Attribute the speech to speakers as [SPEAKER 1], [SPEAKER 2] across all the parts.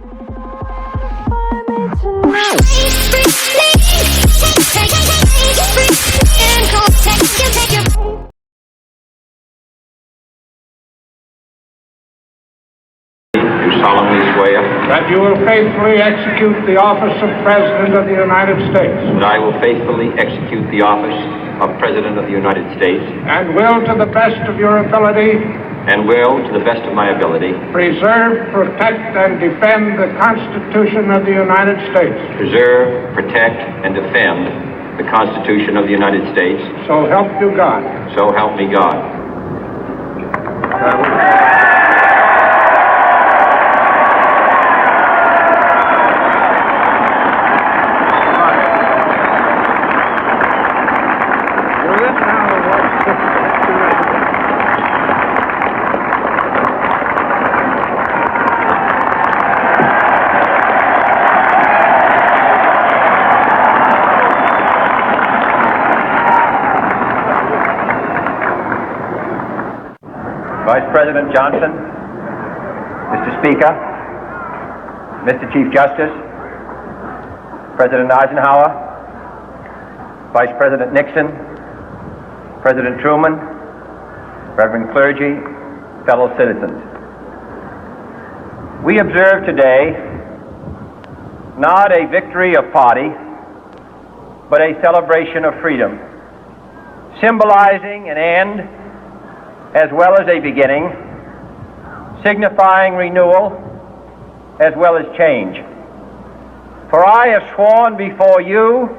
[SPEAKER 1] Solemnly swear
[SPEAKER 2] that you will faithfully execute the office of President of the United States.
[SPEAKER 1] that I will faithfully execute the office of President of the United States
[SPEAKER 2] And will, to the best of your ability,
[SPEAKER 1] and will, to the best of my ability,
[SPEAKER 2] preserve, protect, and defend the Constitution of the United States.
[SPEAKER 1] preserve, protect, and defend the Constitution of the United States.
[SPEAKER 2] So help you God.
[SPEAKER 1] So help me God.
[SPEAKER 3] Vice President Johnson, Mr. Speaker, Mr. Chief Justice, President Eisenhower, Vice President Nixon, President Truman, Reverend clergy, fellow citizens. We observe today not a victory of party, but a celebration of freedom, symbolizing an end as well as a beginning, signifying renewal as well as change. For I have sworn before you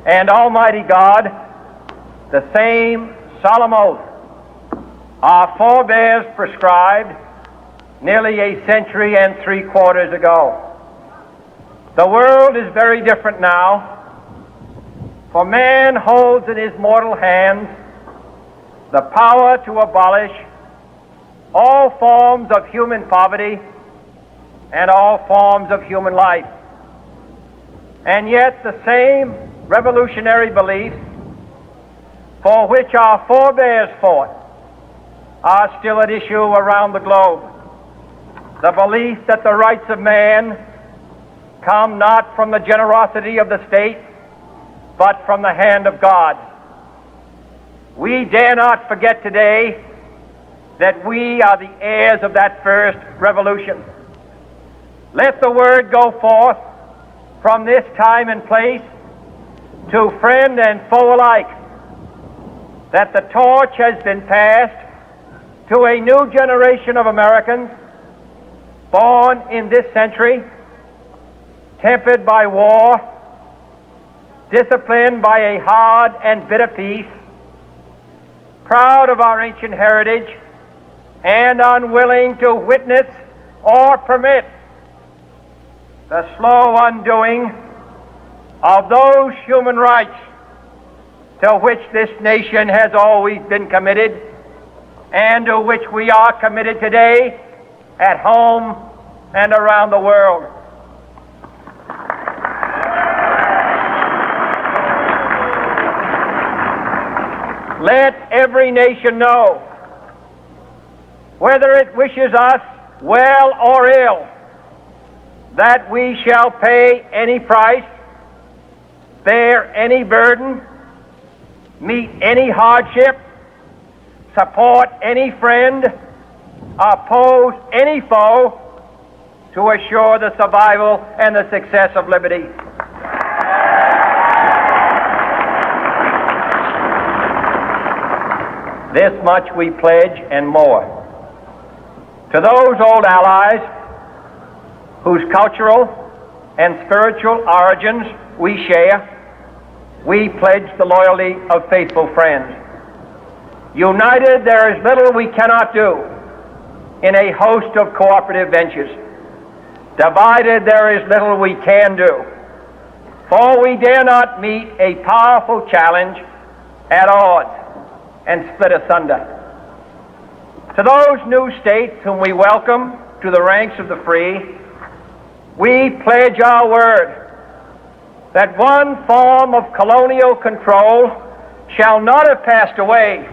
[SPEAKER 3] and Almighty God the same solemn oath our forebears prescribed nearly a century and 3/4 ago. The world is very different now, for man holds in his mortal hands the power to abolish all forms of human poverty and all forms of human life. And yet the same revolutionary beliefs for which our forebears fought are still at issue around the globe. The belief that the rights of man come not from the generosity of the state, but from the hand of God. We dare not forget today that we are the heirs of that first revolution. Let the word go forth from this time and place to friend and foe alike that the torch has been passed to a new generation of Americans born in this century, tempered by war, disciplined by a hard and bitter peace, proud of our ancient heritage, and unwilling to witness or permit the slow undoing of those human rights to which this nation has always been committed and to which we are committed today at home and around the world. Let every nation know, whether it wishes us well or ill, that we shall pay any price, bear any burden, meet any hardship, support any friend, oppose any foe to assure the survival and the success of liberty. This much we pledge and more. To those old allies whose cultural and spiritual origins we share, we pledge the loyalty of faithful friends. United, there is little we cannot do in a host of cooperative ventures. Divided, there is little we can do, for we dare not meet a powerful challenge at odds and split asunder. To those new states whom we welcome to the ranks of the free, we pledge our word that one form of colonial control shall not have passed away,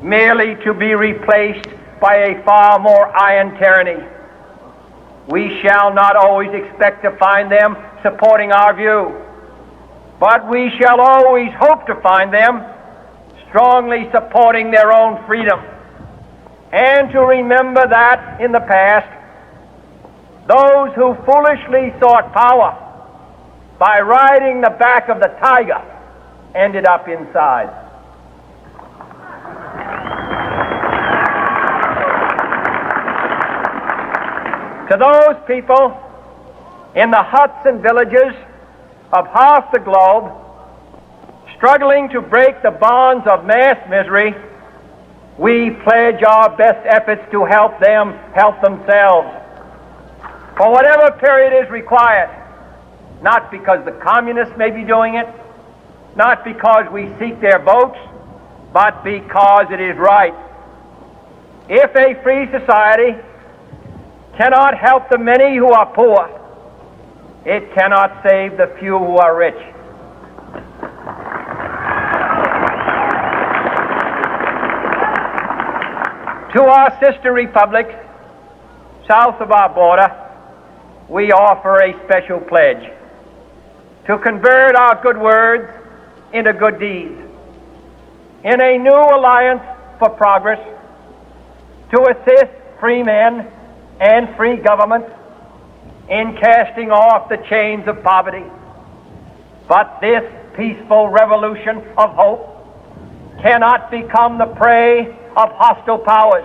[SPEAKER 3] merely to be replaced by a far more iron tyranny. We shall not always expect to find them supporting our view, but we shall always hope to find them strongly supporting their own freedom, and to remember that in the past, those who foolishly sought power by riding the back of the tiger ended up inside. To those people in the huts and villages of half the globe struggling to break the bonds of mass misery, we pledge our best efforts to help them help themselves for whatever period is required, not because the communists may be doing it, not because we seek their votes, but because it is right. If a free society cannot help the many who are poor, it cannot save the few who are rich. To our sister republics south of our border, we offer a special pledge to convert our good words into good deeds, in a new alliance for progress, to assist free men and free governments in casting off the chains of poverty. But this peaceful revolution of hope cannot become the prey of hostile powers.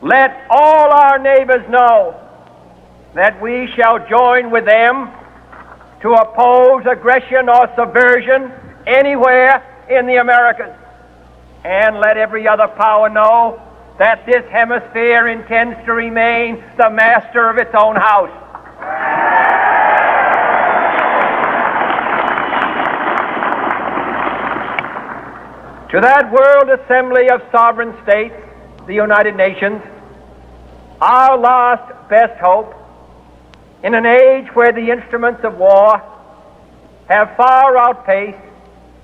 [SPEAKER 3] Let all our neighbors know that we shall join with them to oppose aggression or subversion anywhere in the Americas. And let every other power know that this hemisphere intends to remain the master of its own house. To that World Assembly of Sovereign States, the United Nations, our last best hope, in an age where the instruments of war have far outpaced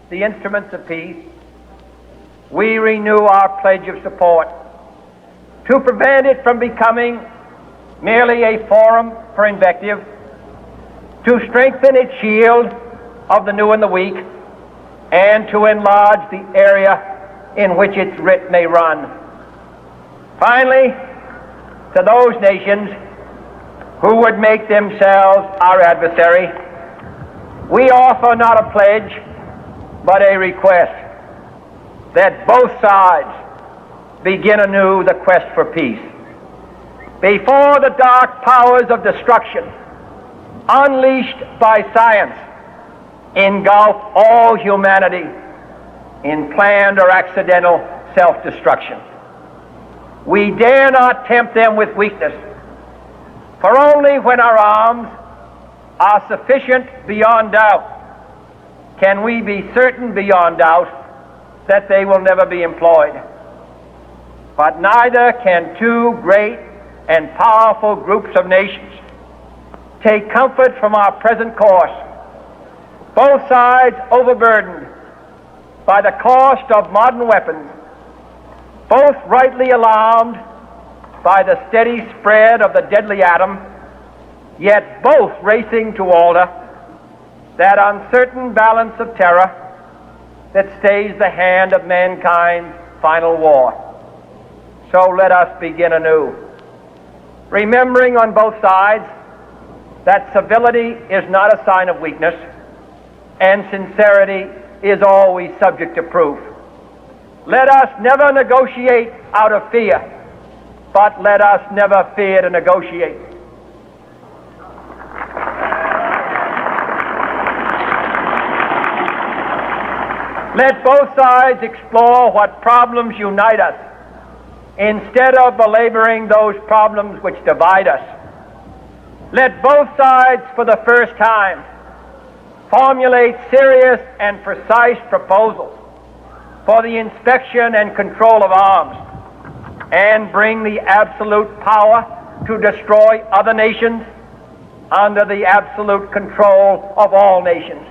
[SPEAKER 3] the instruments of peace, we renew our pledge of support to prevent it from becoming merely a forum for invective, to strengthen its shield of the new and the weak, and to enlarge the area in which its writ may run. Finally, to those nations who would make themselves our adversary, we offer not a pledge, but a request that both sides begin anew the quest for peace. Before the dark powers of destruction, unleashed by science, engulf all humanity in planned or accidental self-destruction, we dare not tempt them with weakness, for only when our arms are sufficient beyond doubt can we be certain beyond doubt that they will never be employed. But neither can two great and powerful groups of nations take comfort from our present course, both sides overburdened by the cost of modern weapons, both rightly alarmed by the steady spread of the deadly atom, yet both racing to alter that uncertain balance of terror that stays the hand of mankind's final war. So let us begin anew, remembering on both sides that civility is not a sign of weakness, and sincerity is always subject to proof. Let us never negotiate out of fear, but let us never fear to negotiate. Let both sides explore what problems unite us, instead of belaboring those problems which divide us. Let both sides, for the first time, formulate serious and precise proposals for the inspection and control of arms, and bring the absolute power to destroy other nations under the absolute control of all nations.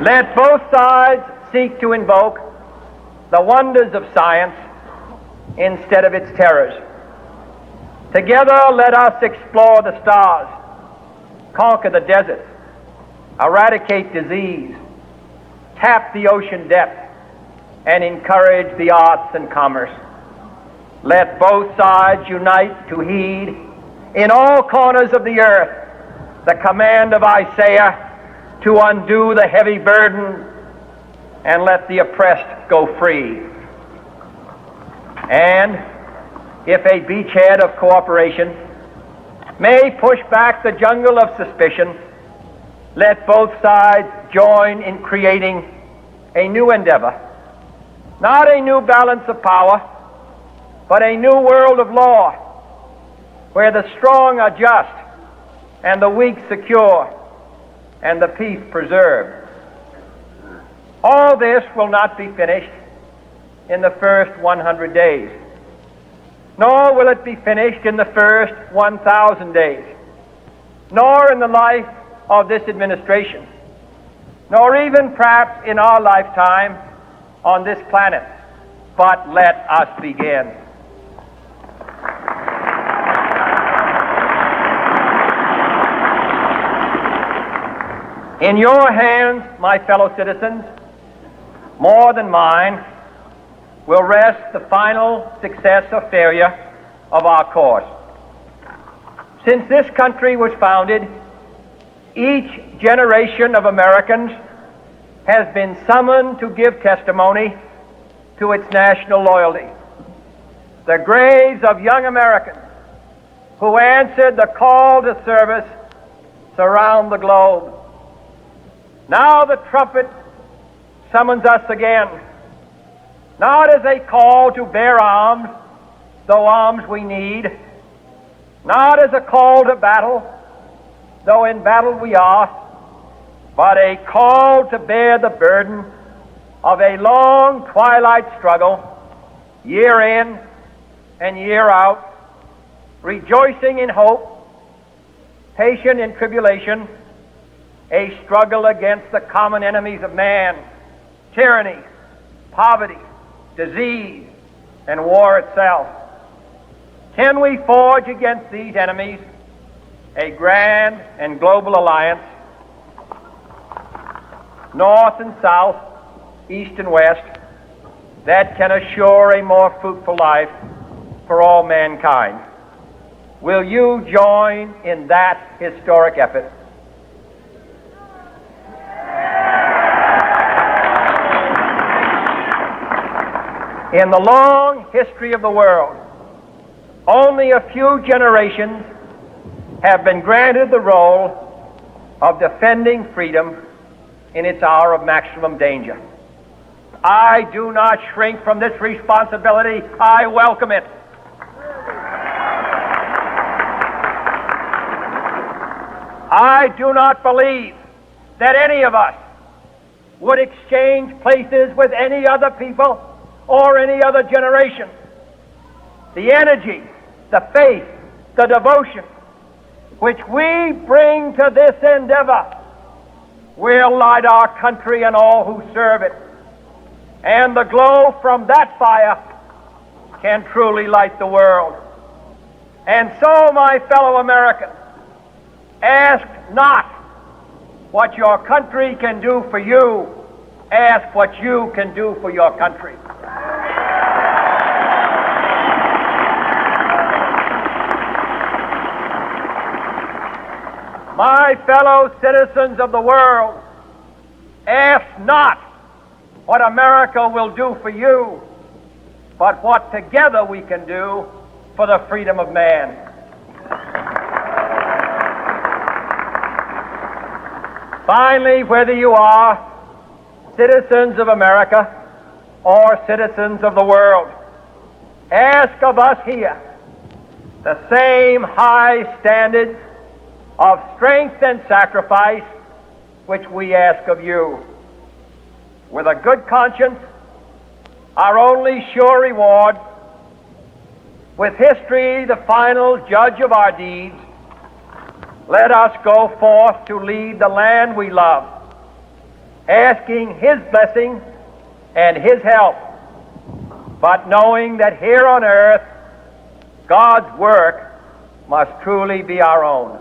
[SPEAKER 3] Let both sides seek to invoke the wonders of science instead of its terrors. Together, let us explore the stars, conquer the deserts, eradicate disease, tap the ocean depth, and encourage the arts and commerce. Let both sides unite to heed in all corners of the earth the command of Isaiah to undo the heavy burden and let the oppressed go free. And if a beachhead of cooperation may push back the jungle of suspicion, let both sides join in creating a new endeavor, not a new balance of power, but a new world of law, where the strong are just and the weak secure and the peace preserved. All this will not be finished in the first 100 days, nor will it be finished in the first 1,000 days, nor in the life of this administration, nor even perhaps in our lifetime on this planet. But let us begin. In your hands, my fellow citizens, more than mine, will rest the final success or failure of our course. Since this country was founded, each generation of Americans has been summoned to give testimony to its national loyalty. The graves of young Americans who answered the call to service surround the globe. Now the trumpet summons us again, not as a call to bear arms, though arms we need, not as a call to battle, though in battle we are, but a call to bear the burden of a long twilight struggle, year in and year out, rejoicing in hope, patient in tribulation, a struggle against the common enemies of man, tyranny, poverty, disease, and war itself. Can we forge against these enemies a grand and global alliance, north and south, east and west, that can assure a more fruitful life for all mankind? Will you join in that historic effort? In the long history of the world, only a few generations have been granted the role of defending freedom in its hour of maximum danger. I do not shrink from this responsibility. I welcome it. I do not believe that any of us would exchange places with any other people or any other generation. The energy, the faith, the devotion which we bring to this endeavor will light our country and all who serve it. And the glow from that fire can truly light the world. And so, my fellow Americans, ask not what your country can do for you, ask what you can do for your country. My fellow citizens of the world, ask not what America will do for you, but what together we can do for the freedom of man. Finally, whether you are citizens of America or citizens of the world, ask of us here the same high standards of strength and sacrifice which we ask of you. With a good conscience, our only sure reward, with history the final judge of our deeds, let us go forth to lead the land we love, asking His blessing and His help but knowing that here on earth God's work must truly be our own.